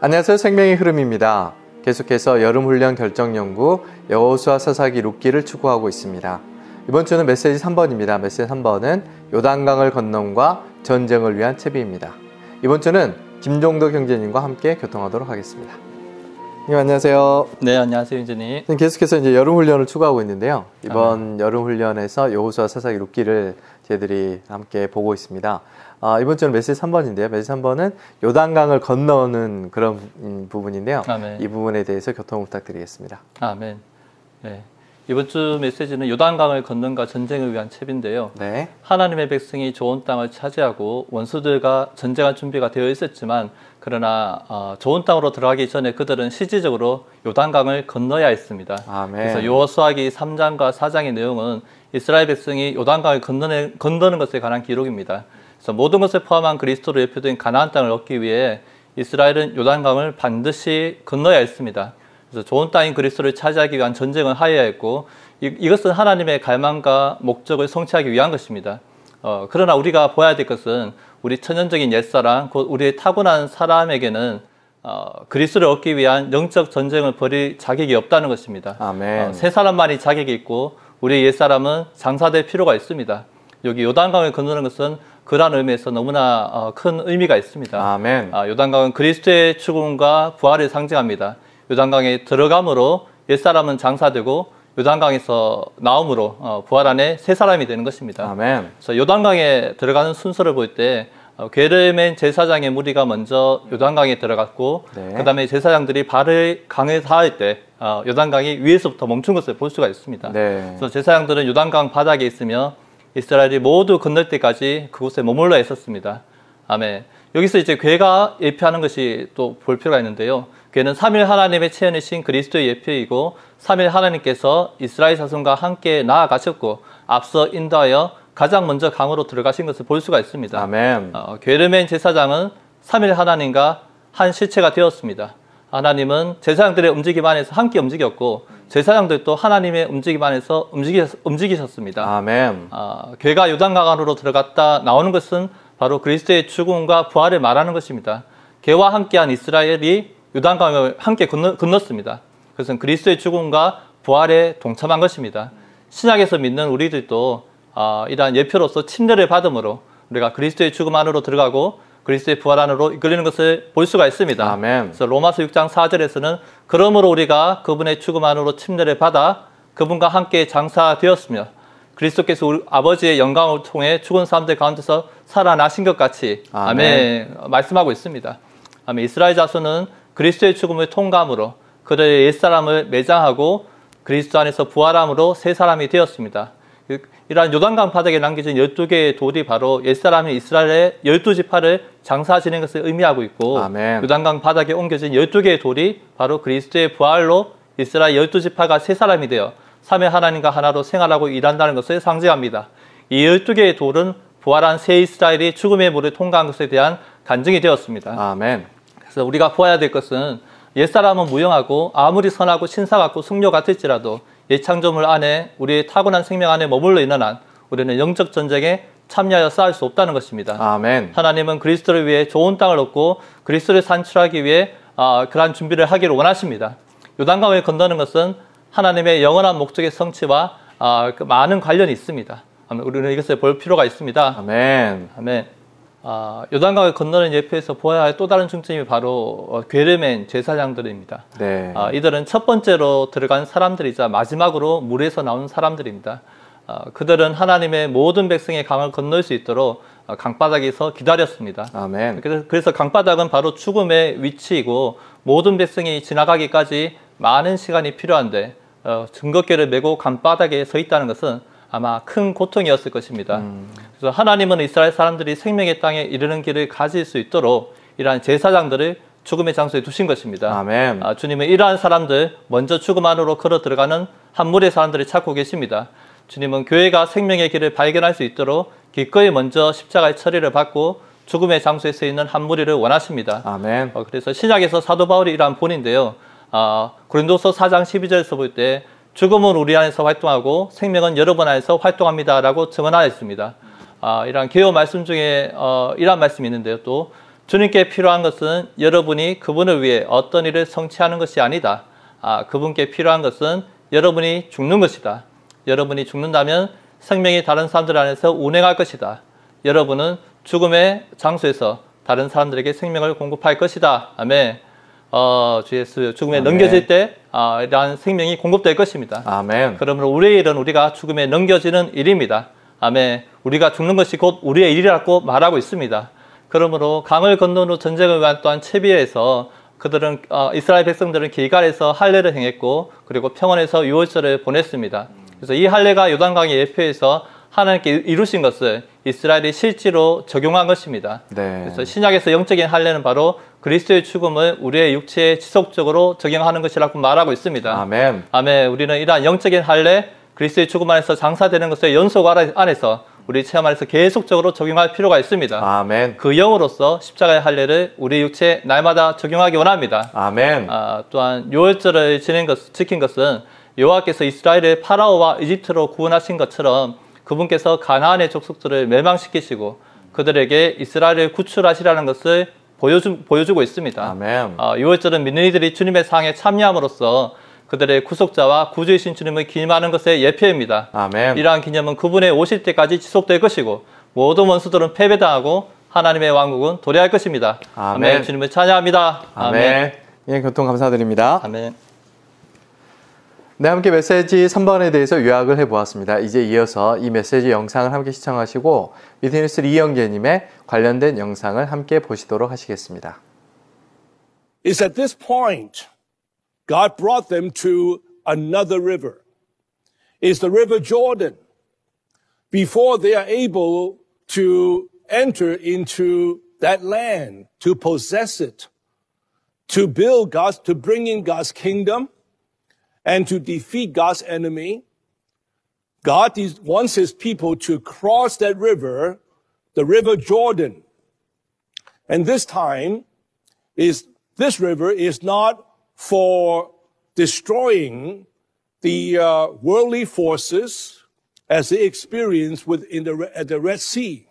안녕하세요. 생명의 흐름입니다. 계속해서 여름훈련 결정연구 여호수아 사사기 룻기를 추구하고 있습니다. 이번 주는 메시지 3번입니다. 메시지 3번은 요단강을 건넌과 전쟁을 위한 채비입니다. 이번 주는 김종덕 형제님과 함께 교통하도록 하겠습니다. 안녕하세요. 네, 안녕하세요, 형제님. 계속해서 이제 여름훈련을 추구하고 있는데요. 이번 여름훈련에서 여호수아 사사기 룻기를 저희들이 함께 보고 있습니다. 이번 주는 메시지 3번인데요. 메시지 3번은 요단강을 건너는 그런 부분인데요. 아멘. 이 부분에 대해서 교통 부탁드리겠습니다. 아멘. 네. 이번 주 메시지는 요단강을 건넌과 전쟁을 위한 채비인데요. 네. 하나님의 백성이 좋은 땅을 차지하고 원수들과 전쟁할 준비가 되어 있었지만 그러나 좋은 땅으로 들어가기 전에 그들은 실질적으로 요단강을 건너야 했습니다. 아멘. 그래서 여호수아기 3장과 4장의 내용은 이스라엘 백성이 요단강을 건너는 것에 관한 기록입니다. 그래서 모든 것을 포함한 그리스도로 예표된 가나안 땅을 얻기 위해 이스라엘은 요단강을 반드시 건너야 했습니다. 그래서 좋은 땅인 그리스도를 차지하기 위한 전쟁을 하여야 했고 이것은 하나님의 갈망과 목적을 성취하기 위한 것입니다. 그러나 우리가 보아야 될 것은 우리 천연적인 옛사람, 곧 우리의 타고난 사람에게는 그리스도를 얻기 위한 영적 전쟁을 벌일 자격이 없다는 것입니다. 아멘. 새 사람만이 자격이 있고 우리의 옛사람은 장사될 필요가 있습니다. 여기 요단강을 건너는 것은 그러한 의미에서 너무나 큰 의미가 있습니다. 아멘. 요단강은 그리스도의 죽음과 부활을 상징합니다. 요단강에 들어감으로 옛사람은 장사되고 요단강에서 나옴으로 부활 안에 새 사람이 되는 것입니다. 아멘. 그래서 요단강에 들어가는 순서를 볼 때 게르멘 제사장의 무리가 먼저 요단강에 들어갔고 네. 그 다음에 제사장들이 발을 강에 닿을 때 요단강이 위에서부터 멈춘 것을 볼 수가 있습니다. 네. 그래서 제사장들은 요단강 바닥에 있으며 이스라엘이 모두 건널 때까지 그곳에 머물러 있었습니다. 아멘. 여기서 이제 괴가 예표하는 것이 또 볼 필요가 있는데요. 괴는 3일 하나님의 체현이신 그리스도의 예표이고 3일 하나님께서 이스라엘 자손과 함께 나아가셨고 앞서 인도하여 가장 먼저 강으로 들어가신 것을 볼 수가 있습니다. 아멘. 게르멘 제사장은 3일 하나님과 한 실체가 되었습니다. 하나님은 제사장들의 움직임 안에서 함께 움직였고 제사장들도 하나님의 움직임 안에서 움직이셨습니다. 아멘. 괴가 요단강 안으로 들어갔다 나오는 것은 바로 그리스도의 죽음과 부활을 말하는 것입니다. 괴와 함께한 이스라엘이 요단강을 함께 건넜습니다. 그것은 그리스도의 죽음과 부활에 동참한 것입니다. 신약에서 믿는 우리들도 이러한 예표로서 침례를 받음으로 우리가 그리스도의 죽음 안으로 들어가고 그리스도의 부활 안으로 이끌리는 것을 볼 수가 있습니다. 아멘. 그래서 로마서 6장 4절에서는 그러므로 우리가 그분의 죽음 안으로 침례를 받아 그분과 함께 장사되었으며 그리스도께서 우리 아버지의 영광을 통해 죽은 사람들 가운데서 살아나신 것 같이 아멘. 말씀하고 있습니다. 아멘. 이스라엘 자손은 그리스도의 죽음을 통과함으로 그들의 옛사람을 매장하고 그리스도 안에서 부활함으로 새 사람이 되었습니다. 이러한 요단강 바닥에 남겨진 12개의 돌이 바로 옛사람인 이스라엘의 12지파를 장사지는 것을 의미하고 있고 아멘. 요단강 바닥에 옮겨진 12개의 돌이 바로 그리스도의 부활로 이스라엘 12지파가 새 사람이 되어 3위 하나님과 하나로 생활하고 일한다는 것을 상징합니다. 이 12개의 돌은 부활한 새 이스라엘이 죽음의 물을 통과한 것에 대한 간증이 되었습니다. 아멘. 그래서 우리가 보아야 될 것은 옛사람은 무용하고 아무리 선하고 신사 같고 승려 같을지라도 옛 창조물 안에 우리의 타고난 생명 안에 머물러 있는 한 우리는 영적 전쟁에 참여하여 싸울 수 없다는 것입니다. 아멘. 하나님은 그리스도를 위해 좋은 땅을 얻고 그리스도를 산출하기 위해 그러한 준비를 하기를 원하십니다. 요단강을 건너는 것은 하나님의 영원한 목적의 성취와 많은 관련이 있습니다. 우리는 이것을 볼 필요가 있습니다. 아멘. 아멘. 요단강을 건너는 예표에서 보아야 할 또 다른 중점이 바로 게르멘 제사장들입니다. 네. 이들은 첫 번째로 들어간 사람들이자 마지막으로 물에서 나온 사람들입니다. 그들은 하나님의 모든 백성의 강을 건널 수 있도록 강바닥에서 기다렸습니다. 아멘. 그래서 강바닥은 바로 죽음의 위치이고 모든 백성이 지나가기까지 많은 시간이 필요한데 증거궤를 메고 강바닥에 서 있다는 것은 아마 큰 고통이었을 것입니다. 그래서 하나님은 이스라엘 사람들이 생명의 땅에 이르는 길을 가질 수 있도록 이러한 제사장들을 죽음의 장소에 두신 것입니다. 아멘. 주님은 이러한 사람들, 먼저 죽음 안으로 걸어 들어가는 한 무리의 사람들을 찾고 계십니다. 주님은 교회가 생명의 길을 발견할 수 있도록 기꺼이 먼저 십자가의 처리를 받고 죽음의 장소에 서 있는 한 무리를 원하십니다. 아멘. 그래서 신약에서 사도 바울이 이러한 본인데요. 고린도서 4장 12절에서 볼 때 죽음은 우리 안에서 활동하고 생명은 여러분 안에서 활동합니다 라고 증언하였습니다. 이러한 개요 말씀 중에 이러한 말씀이 있는데요. 또 주님께 필요한 것은 여러분이 그분을 위해 어떤 일을 성취하는 것이 아니다. 그분께 필요한 것은 여러분이 죽는 것이다. 여러분이 죽는다면 생명이 다른 사람들 안에서 운행할 것이다. 여러분은 죽음의 장소에서 다른 사람들에게 생명을 공급할 것이다. 아멘. 주 예수 죽음에 아멘. 넘겨질 때 이러한 생명이 공급될 것입니다. 아멘. 그러므로 우리의 일은 우리가 죽음에 넘겨지는 일입니다. 아멘. 우리가 죽는 것이 곧 우리의 일이라고 말하고 있습니다. 그러므로 강을 건넌 후 전쟁을 위한 또한 채비에서 그들은 이스라엘 백성들은 길갈에서 할례를 행했고 그리고 평원에서 유월절을 보냈습니다. 그래서 이 할례가 요단강의 예표에서 하나님께 이루신 것을 이스라엘이 실제로 적용한 것입니다. 네. 그래서 신약에서 영적인 할례는 바로 그리스도의 죽음을 우리의 육체에 지속적으로 적용하는 것이라고 말하고 있습니다. 아멘. 아멘. 우리는 이러한 영적인 할례, 그리스도의 죽음 안에서 장사되는 것의 연속 안에서 우리 체험 안에서 계속적으로 적용할 필요가 있습니다. 아멘. 그 영으로서 십자가의 할례를 우리 육체에 날마다 적용하기 원합니다. 아멘. 또한 유월절을 지킨 것은 여호와께서 이스라엘을 파라오와 이집트로 구원하신 것처럼 그분께서 가나안의 족속들을 멸망시키시고 그들에게 이스라엘을 구출하시라는 것을 보여주고 있습니다. 아멘. 유월절은 믿는 이들이 주님의 상에 참여함으로써 그들의 구속자와 구주이신 주님을 기념하는 것의 예표입니다. 아멘. 이러한 기념은 그분의 오실 때까지 지속될 것이고 모든 원수들은 패배당하고 하나님의 왕국은 도래할 것입니다. 아멘. 아멘. 주님을 찬양합니다. 아멘. 아멘. 예, 교통 감사드립니다. 아멘. 네, 함께 메시지 3번에 대해서 요약을 해보았습니다. 이제 이어서 이 메시지 영상을 함께 시청하시고 위트니스 이영계님의 관련된 영상을 함께 보시도록 하시겠습니다. It's at this point God brought them to another river. It's the river Jordan. Before they are able to enter into that land, to possess it, to bring in God's kingdom, and to defeat God's enemy, God wants His people to cross that river, the river Jordan. And this time, this river is not for destroying the worldly forces as they experienced at the Red Sea.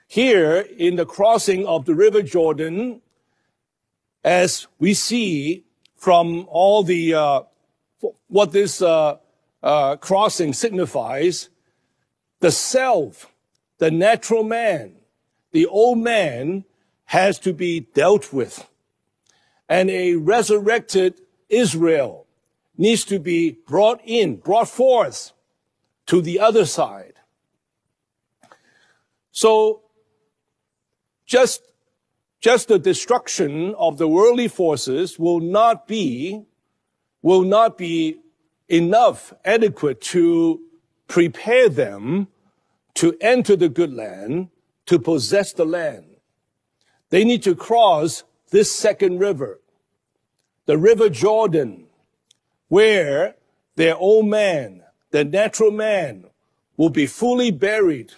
Here, in the crossing of the river Jordan, as we see from all the what this crossing signifies, the self, the natural man, the old man has to be dealt with. And a resurrected Israel needs to be brought forth to the other side. So just the destruction of the worldly forces will not be enough, adequate to prepare them to enter the good land, to possess the land. They need to cross this second river, the river Jordan, where their old man, their natural man, will be fully buried,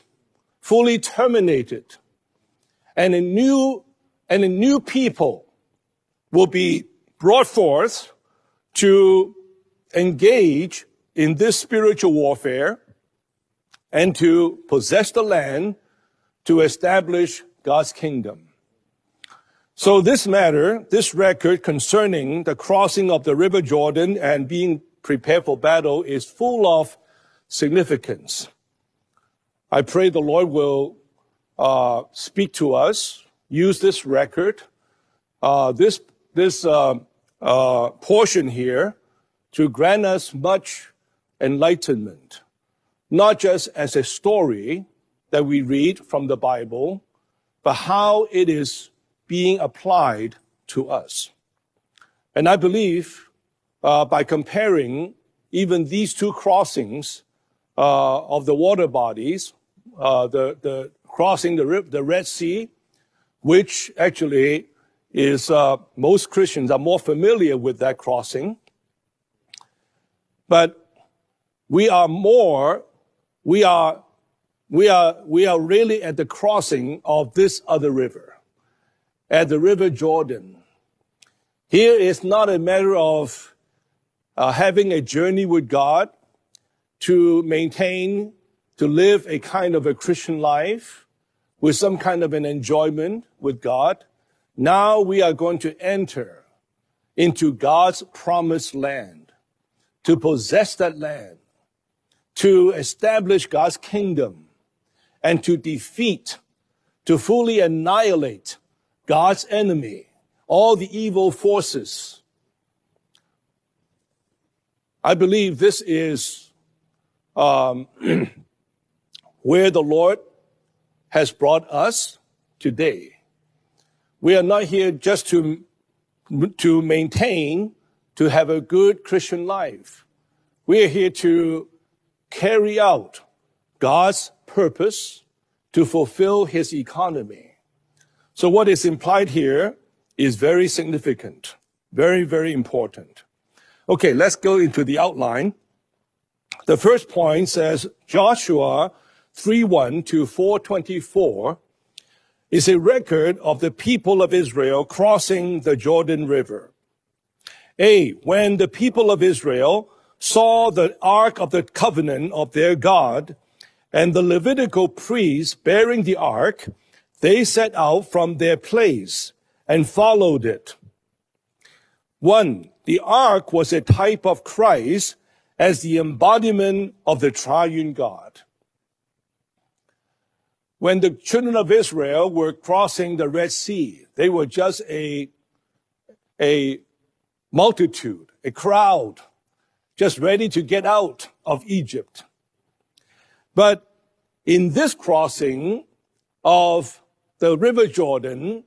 fully terminated, and a new people will be brought forth to engage in this spiritual warfare and to possess the land to establish God's kingdom. So this record concerning the crossing of the river Jordan and being prepared for battle is full of significance. I pray the Lord will speak to us, use this record, this portion here to grant us much enlightenment, not just as a story that we read from the Bible, but how it is being applied to us. And I believe by comparing even these two crossings of the water bodies, the crossing the Red Sea, which actually is most Christians are more familiar with that crossing, but we are really at the crossing of this other river, at the river Jordan. Here is not a matter of having a journey with God to live a kind of a Christian life with some kind of an enjoyment with God. now we are going to enter into God's promised land, to possess that land, to establish God's kingdom, and to defeat, to fully annihilate God's enemy, all the evil forces. I believe this is where the Lord has brought us today. We are not here just to maintain, to have a good Christian life. We are here to carry out God's purpose, to fulfill his economy. So what is implied here is very significant, very, very important. Okay, let's go into the outline. The first point says Joshua 3:1 to 4:24 is a record of the people of Israel crossing the Jordan River. When the people of Israel saw the Ark of the Covenant of their God and the Levitical priests bearing the Ark, they set out from their place and followed it. 1. The Ark was a type of Christ as the embodiment of the triune God. When the children of Israel were crossing the Red Sea, they were just a multitude, a crowd, just ready to get out of Egypt. But in this crossing of the River Jordan,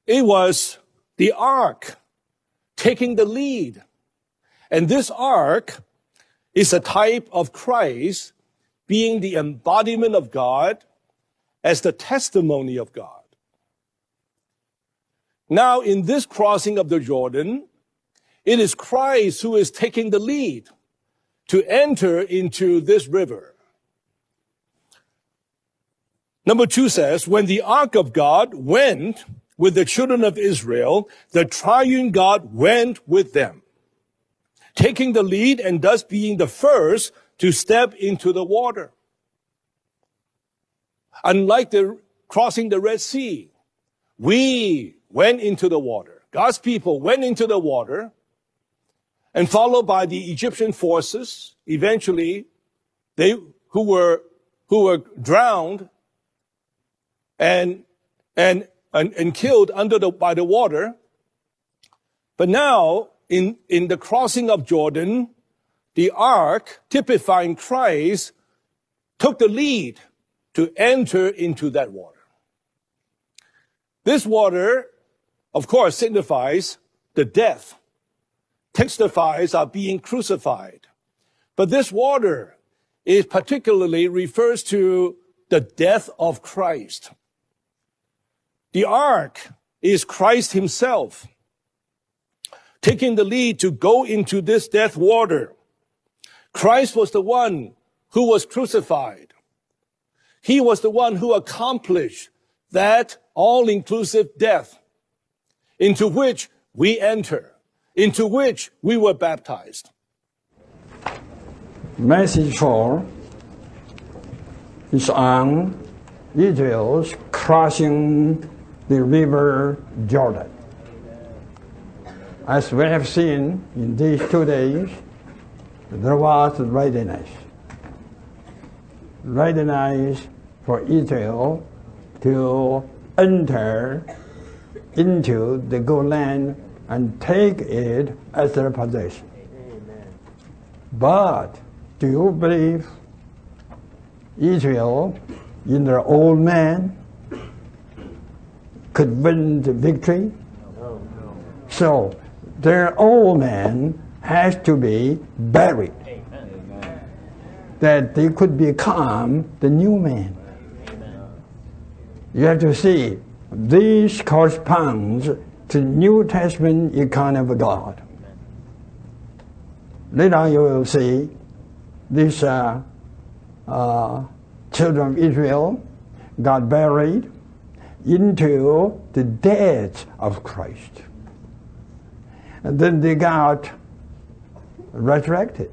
it was the Ark taking the lead. And this Ark is a type of Christ being the embodiment of God as the testimony of God. Now, in this crossing of the Jordan, it is Christ who is taking the lead to enter into this river. Number 2 says, when the Ark of God went with the children of Israel, the triune God went with them, taking the lead and thus being the first to step into the water. Unlike the crossing the Red Sea, we went into the water. God's people went into the water, and followed by the Egyptian forces, eventually they who were drowned and killed by the water. But now in the crossing of Jordan, the Ark, typifying Christ, took the lead to enter into that water. This water, of course, signifies the death, testifies our being crucified. But this water is particularly refers to the death of Christ. The Ark is Christ himself, taking the lead to go into this death water. Christ was the one who was crucified. He was the one who accomplished that all-inclusive death into which we enter, into which we were baptized. Message 4 is on Israel's crossing the river Jordan. As we have seen in these 2 days, there was readiness for Israel to enter into the good land and take it as their possession. Amen. But do you believe Israel, in their old man, could win the victory? No. So their old man has to be buried, Amen. That they could become the new man. Amen. You have to see, this corresponds to New Testament economy of God. Later you will see these children of Israel got buried into the death of Christ. And then they got resurrected.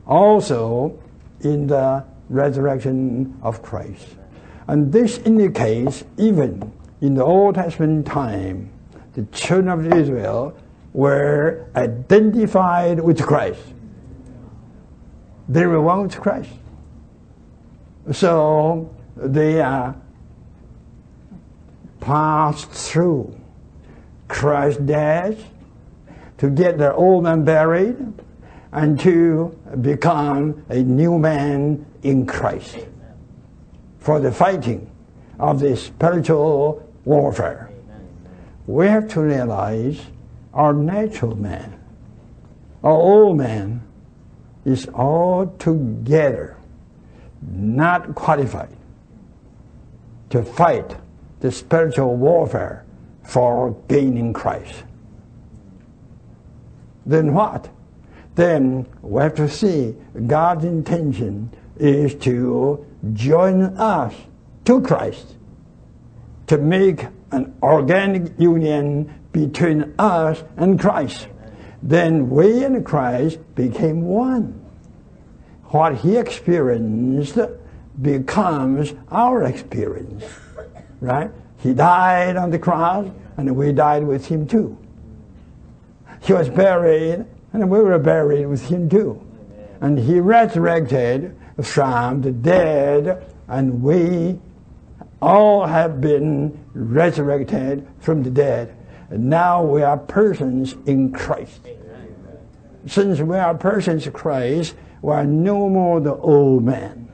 Also in the resurrection of Christ. And this indicates even in the Old Testament time, the children of Israel were identified with Christ. They were one with Christ. So they passed through Christ's death to get their old man buried and to become a new man in Christ for the fighting of the spiritual warfare. We have to realize our natural man, our old man, is altogether not qualified to fight the spiritual warfare for gaining Christ. Then what? Then we have to see God's intention is to join us to Christ, to make an organic union between us and Christ. Then we and Christ became one. What he experienced becomes our experience, right? He died on the cross, and we died with him too. He was buried, and we were buried with him too. And he resurrected from the dead, and we all have been resurrected from the dead. And now we are persons in Christ. Since we are persons in Christ, we are no more the old man,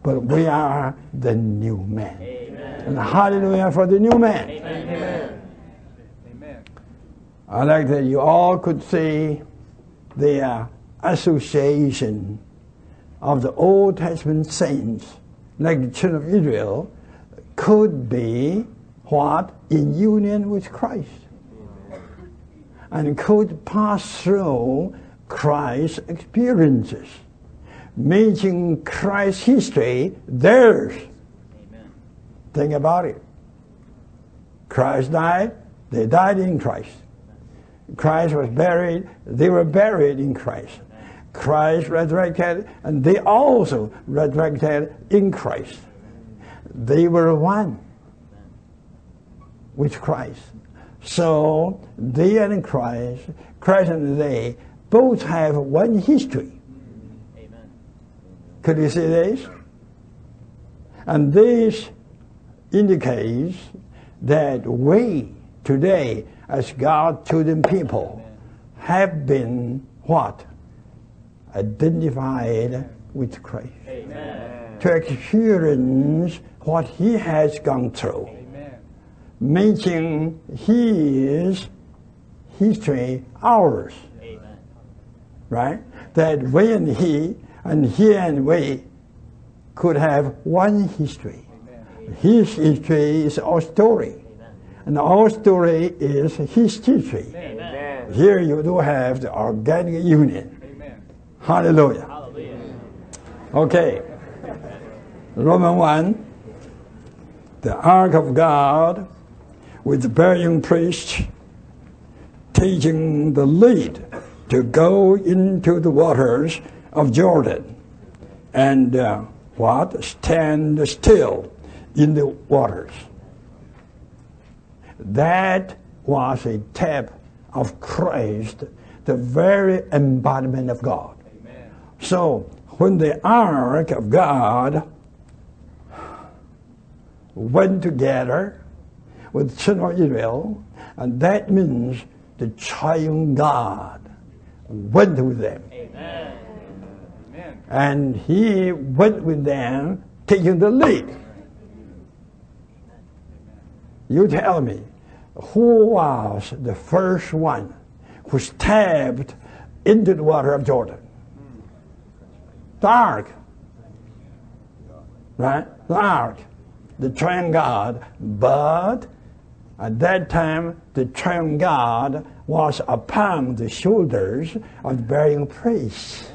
but we are the new man. And hallelujah for the new man. Amen. I like that you all could see the association of the Old Testament saints, like the children of Israel, could be what? In union with Christ. And could pass through Christ's experiences, making Christ's history theirs. Amen. Think about it. Christ died, they died in Christ. Christ was buried, they were buried in Christ. Christ resurrected, and they also resurrected in Christ. They were one with Christ. So they and Christ and they both have one history. Amen. Could you see this? And this indicates that we today, as God's chosen people, have been what? Identified with Christ. Amen. To experience what he has gone through. Amen. Making his history ours. Amen. Right? That we and he and we could have one history. Amen. His history is our story. Amen. And our story is his history. Amen. Here you do have the organic union. Amen. Hallelujah. Hallelujah. Okay. Romans 1. The ark of God with the bearing priest taking the lead to go into the waters of Jordan and stand still in the waters. That was a type of Christ, the very embodiment of God. Amen. So when the ark of God went together with the children of Israel, and that means the triune God went with them. Amen. And he went with them, taking the lead. You tell me, who was the first one who stepped into the water of Jordan? The ark. Right? The ark. The triune God. But at that time, the triune God was upon the shoulders of the bearing priests.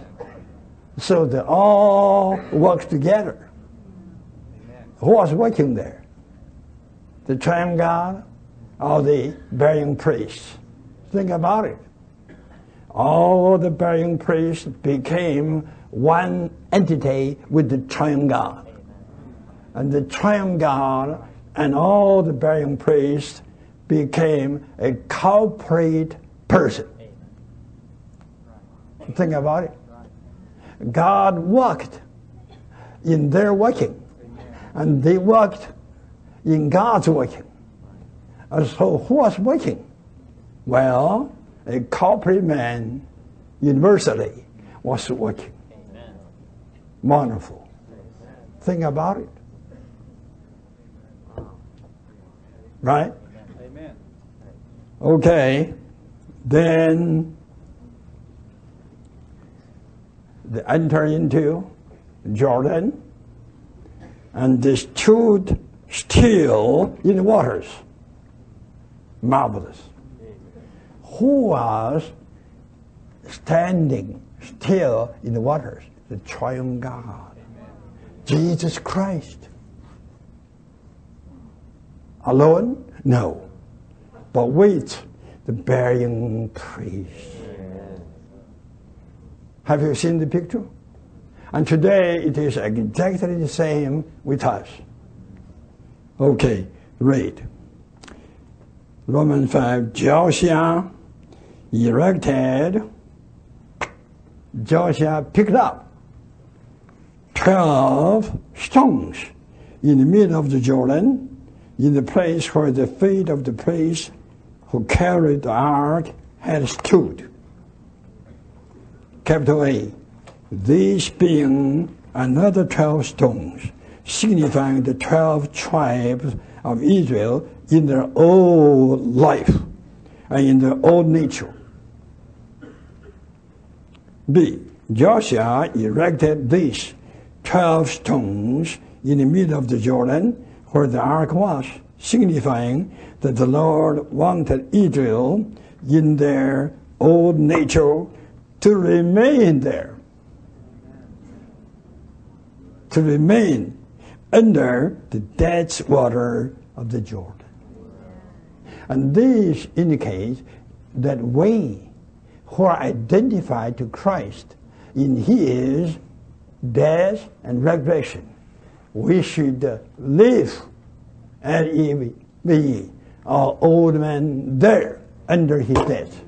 So they all worked together. Who was working there? The triune God or the bearing priests? Think about it. All the bearing priests became one entity with the triune God. And the triune God and all the burying priests became a corporate person. Think about it. God worked in their working, and they worked in God's working. And so who was working? Well, a corporate man universally was working. Amen. Wonderful. Think about it. Right? Amen. Okay. Then they enter into Jordan, and they stood still in the waters. Marvelous. Who was standing still in the waters? The triune God. Jesus Christ. Alone? No. But with the burying priest. Have you seen the picture? And today it is exactly the same with us. Okay, read. Romans 5, Joshua picked up 12 stones in the middle of the Jordan, in the place where the feet of the priests who carried the ark had stood. Capital A. These being another 12 stones, signifying the 12 tribes of Israel in their old life and in their old nature. B. Joshua erected these 12 stones in the middle of the Jordan where the ark was, signifying that the Lord wanted Israel in their old nature to remain there, to remain under the dead water of the Jordan. And this indicates that we who are identified to Christ in His death and resurrection, we should live as if we are old men there under His death.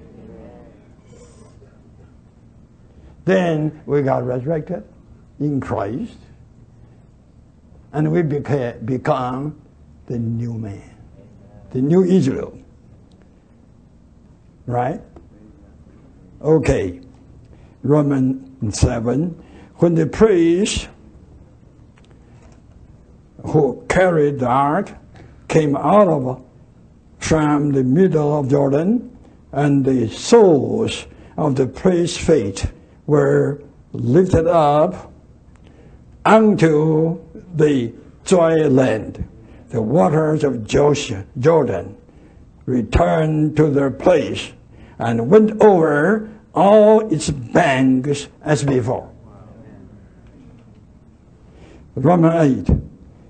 Then we got resurrected in Christ, and we become the new man, the new Israel. Right? Okay. Romans 7. When the priests who carried the ark came out from the middle of Jordan, and the soles of the priest's feet were lifted up unto the dry land, the waters of Jordan returned to their place and went over all its banks as before. Romans 8,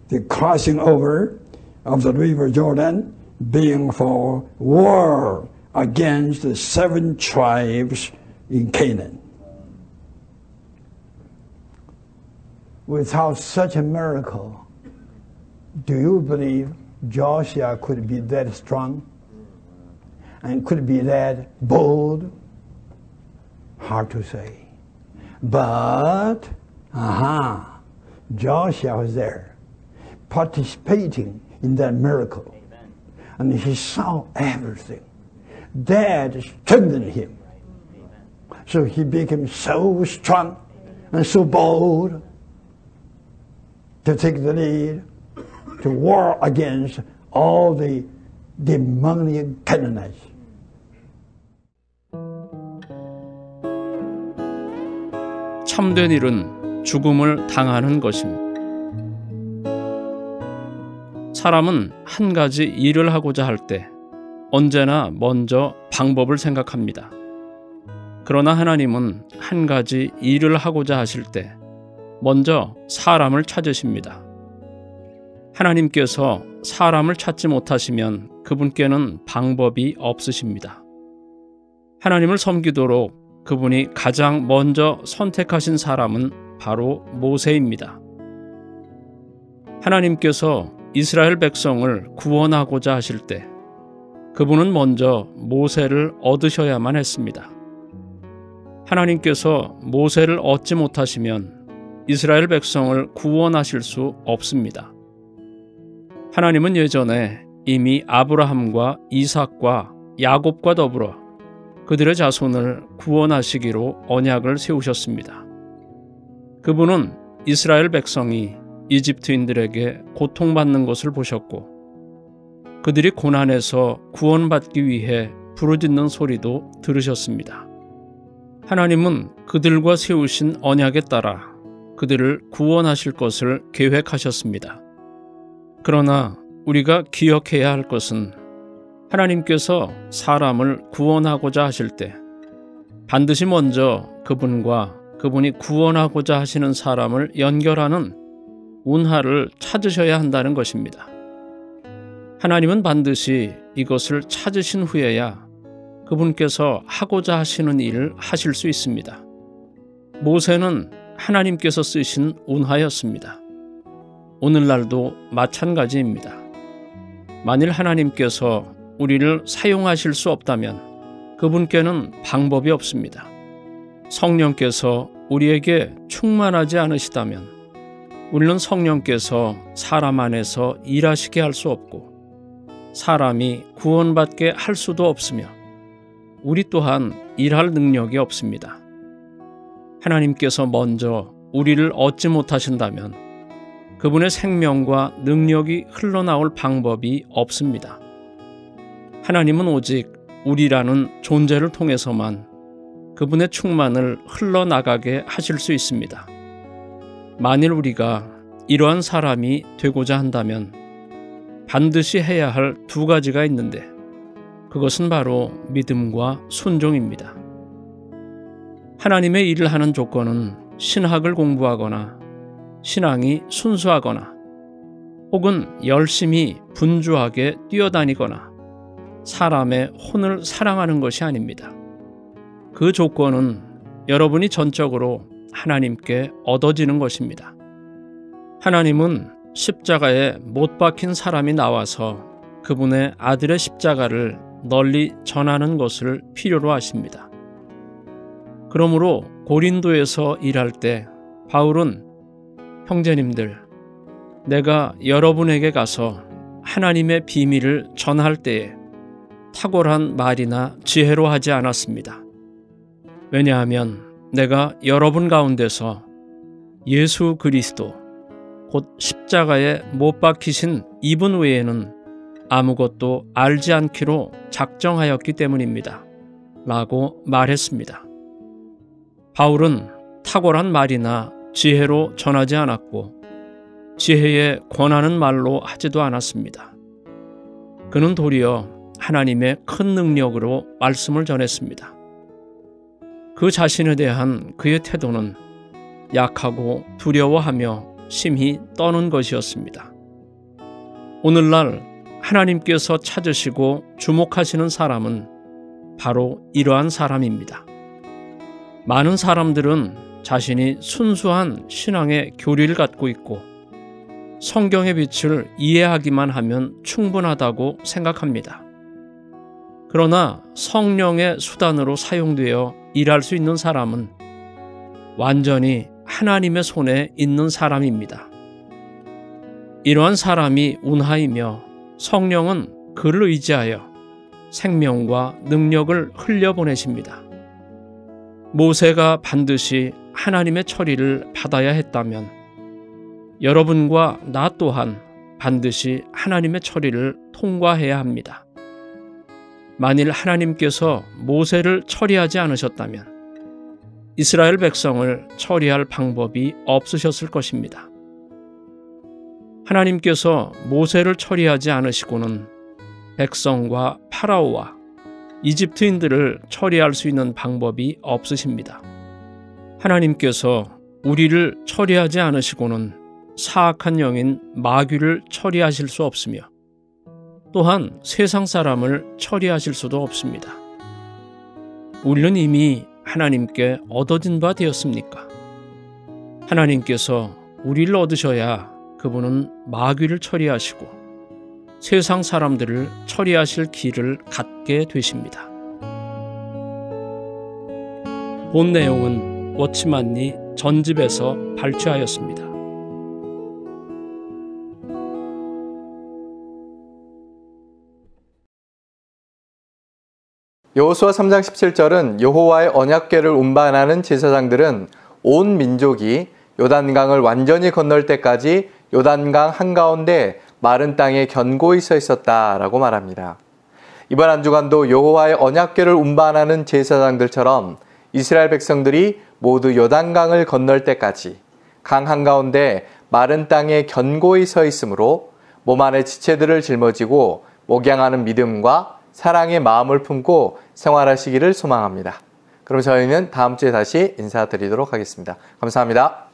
the crossing over of the river Jordan being for war against the 7 tribes in Canaan. Without such a miracle, do you believe Joshua could be that strong and could be that bold? Hard to say. But, Joshua was there, participating in that miracle. Amen. And he saw everything. That strengthened him. Amen. So he became so strong and so bold to take the lead, to war against all the demonic Canaanites. 참된 일은 죽음을 당하는 것입니다. 사람은 한 가지 일을 하고자 할 때 언제나 먼저 방법을 생각합니다. 그러나 하나님은 한 가지 일을 하고자 하실 때 먼저 사람을 찾으십니다. 하나님께서 사람을 찾지 못하시면 그분께는 방법이 없으십니다. 하나님을 섬기도록 그분이 가장 먼저 선택하신 사람은 바로 모세입니다. 하나님께서 이스라엘 백성을 구원하고자 하실 때 그분은 먼저 모세를 얻으셔야만 했습니다. 하나님께서 모세를 얻지 못하시면 이스라엘 백성을 구원하실 수 없습니다. 하나님은 예전에 이미 아브라함과 이삭과 야곱과 더불어 그들의 자손을 구원하시기로 언약을 세우셨습니다. 그분은 이스라엘 백성이 이집트인들에게 고통받는 것을 보셨고 그들이 고난에서 구원받기 위해 부르짖는 소리도 들으셨습니다. 하나님은 그들과 세우신 언약에 따라 그들을 구원하실 것을 계획하셨습니다. 그러나 우리가 기억해야 할 것은 하나님께서 사람을 구원하고자 하실 때 반드시 먼저 그분과 그분이 구원하고자 하시는 사람을 연결하는 운하를 찾으셔야 한다는 것입니다. 하나님은 반드시 이것을 찾으신 후에야 그분께서 하고자 하시는 일을 하실 수 있습니다. 모세는 하나님께서 쓰신 운하였습니다. 오늘날도 마찬가지입니다. 만일 하나님께서 우리를 사용하실 수 없다면 그분께는 방법이 없습니다. 성령께서 우리에게 충만하지 않으시다면 우리는 성령께서 사람 안에서 일하시게 할 수 없고 사람이 구원받게 할 수도 없으며 우리 또한 일할 능력이 없습니다. 하나님께서 먼저 우리를 얻지 못하신다면 그분의 생명과 능력이 흘러나올 방법이 없습니다. 하나님은 오직 우리라는 존재를 통해서만 그분의 충만을 흘러나가게 하실 수 있습니다. 만일 우리가 이러한 사람이 되고자 한다면 반드시 해야 할 두 가지가 있는데 그것은 바로 믿음과 순종입니다. 하나님의 일을 하는 조건은 신학을 공부하거나 신앙이 순수하거나 혹은 열심히 분주하게 뛰어다니거나 사람의 혼을 사랑하는 것이 아닙니다. 그 조건은 여러분이 전적으로 하나님께 얻어지는 것입니다. 하나님은 십자가에 못 박힌 사람이 나와서 그분의 아들의 십자가를 널리 전하는 것을 필요로 하십니다. 그러므로 고린도에서 일할 때 바울은 형제님들, 내가 여러분에게 가서 하나님의 비밀을 전할 때에 탁월한 말이나 지혜로 하지 않았습니다. 왜냐하면 내가 여러분 가운데서 예수 그리스도 곧 십자가에 못 박히신 이분 외에는 아무것도 알지 않기로 작정하였기 때문입니다. 라고 말했습니다. 바울은 탁월한 말이나 지혜로 전하지 않았고 지혜에 권하는 말로 하지도 않았습니다. 그는 도리어 하나님의 큰 능력으로 말씀을 전했습니다. 그 자신에 대한 그의 태도는 약하고 두려워하며 심히 떠는 것이었습니다. 오늘날 하나님께서 찾으시고 주목하시는 사람은 바로 이러한 사람입니다. 많은 사람들은 자신이 순수한 신앙의 교리를 갖고 있고 성경의 빛을 이해하기만 하면 충분하다고 생각합니다. 그러나 성령의 수단으로 사용되어 일할 수 있는 사람은 완전히 하나님의 손에 있는 사람입니다. 이러한 사람이 운하이며 성령은 그를 의지하여 생명과 능력을 흘려보내십니다. 모세가 반드시 하나님의 처리를 받아야 했다면 여러분과 나 또한 반드시 하나님의 처리를 통과해야 합니다. 만일 하나님께서 모세를 처리하지 않으셨다면 이스라엘 백성을 처리할 방법이 없으셨을 것입니다. 하나님께서 모세를 처리하지 않으시고는 백성과 파라오와 이집트인들을 처리할 수 있는 방법이 없으십니다. 하나님께서 우리를 처리하지 않으시고는 사악한 영인 마귀를 처리하실 수 없으며 또한 세상 사람을 처리하실 수도 없습니다. 우리는 이미 하나님께 얻어진 바 되었습니까? 하나님께서 우리를 얻으셔야 그분은 마귀를 처리하시고 세상 사람들을 처리하실 길을 갖게 되십니다. 본 내용은 워치만니 전집에서 발췌하였습니다. 여호수아 3장 17절은 여호와의 언약궤를 운반하는 제사장들은 온 민족이 요단강을 완전히 건널 때까지 요단강 한가운데 마른 땅에 견고히 서 있었다라고 말합니다. 이번 한 주간도 여호와의 언약궤를 운반하는 제사장들처럼 이스라엘 백성들이 모두 요단강을 건널 때까지 강 한가운데 마른 땅에 견고히 서 있으므로 몸 안에 지체들을 짊어지고 목양하는 믿음과 사랑의 마음을 품고 생활하시기를 소망합니다. 그럼 저희는 다음 주에 다시 인사드리도록 하겠습니다. 감사합니다.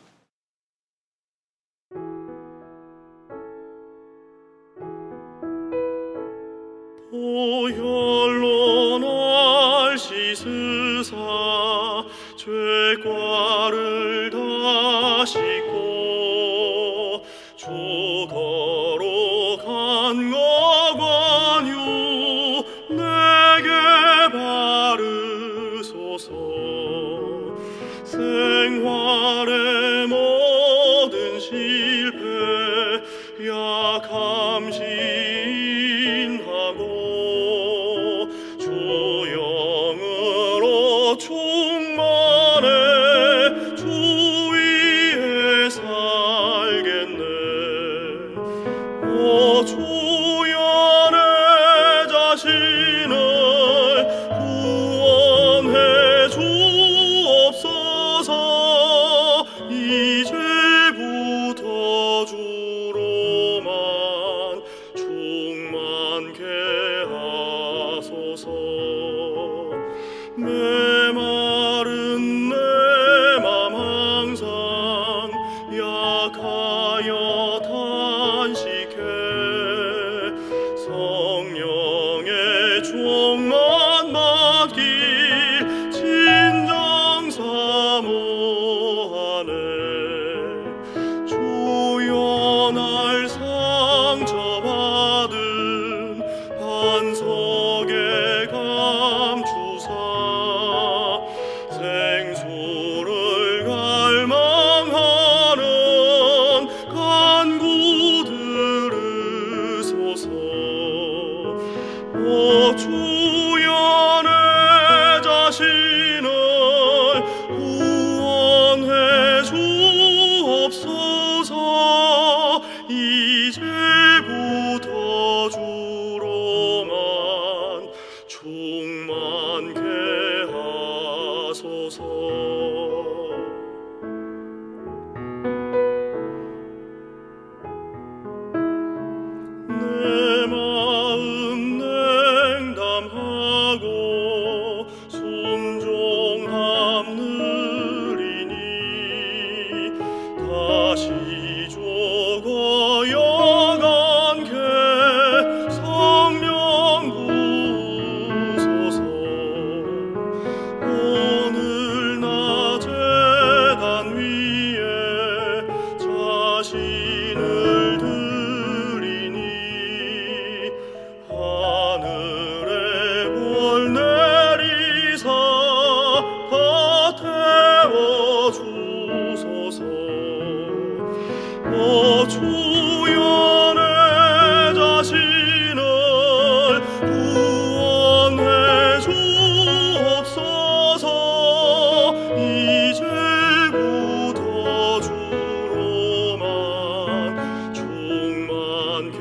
보혈로 날 씻으사 죄과를 다 씻고 주거로 간 거관유 내게 바르소서. 생활의 모든 실패 약함 시인하고 주 영으로 충만해 주 위에 살겠네. 오 주여 내 자신을 구원해 주옵소서. 이제부터 주로만 충만케 하소서. 메마른 내 맘 항상 약하여 탄식해 성령의 종만 맡길 진정 사모하네. 주여 날 상처받은 반석에 감추사 생수를 갈망하는 간구 들으소서. 오 주여 내 자신을 구원해 주옵소서. 이제부터 주로만 충만케 하소서. 내 마음 냉담하고 순종함 느리니 다시 죽어여간 게 성령 부소서. 오늘 나 제단 위에 자신을 드리니 하늘에 불 내리사 다 태워 주소서. 오 주여 내 자신을 구원해 주옵소서. 이제부터 주로만 충만케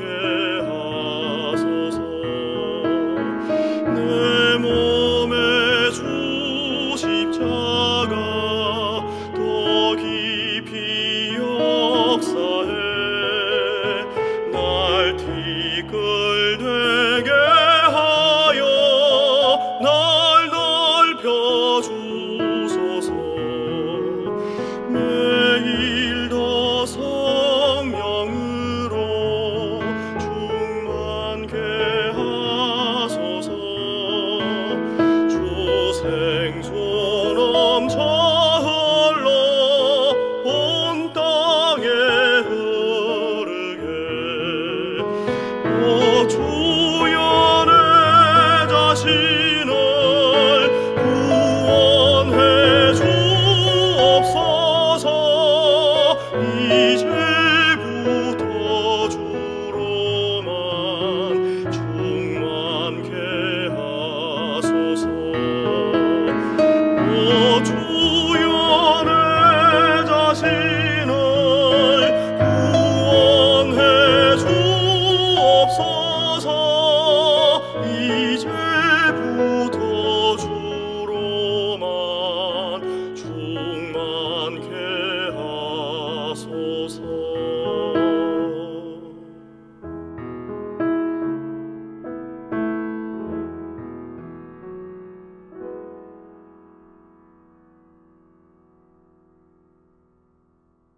하소서. 내 몸에 주 십자가 더 깊이 역사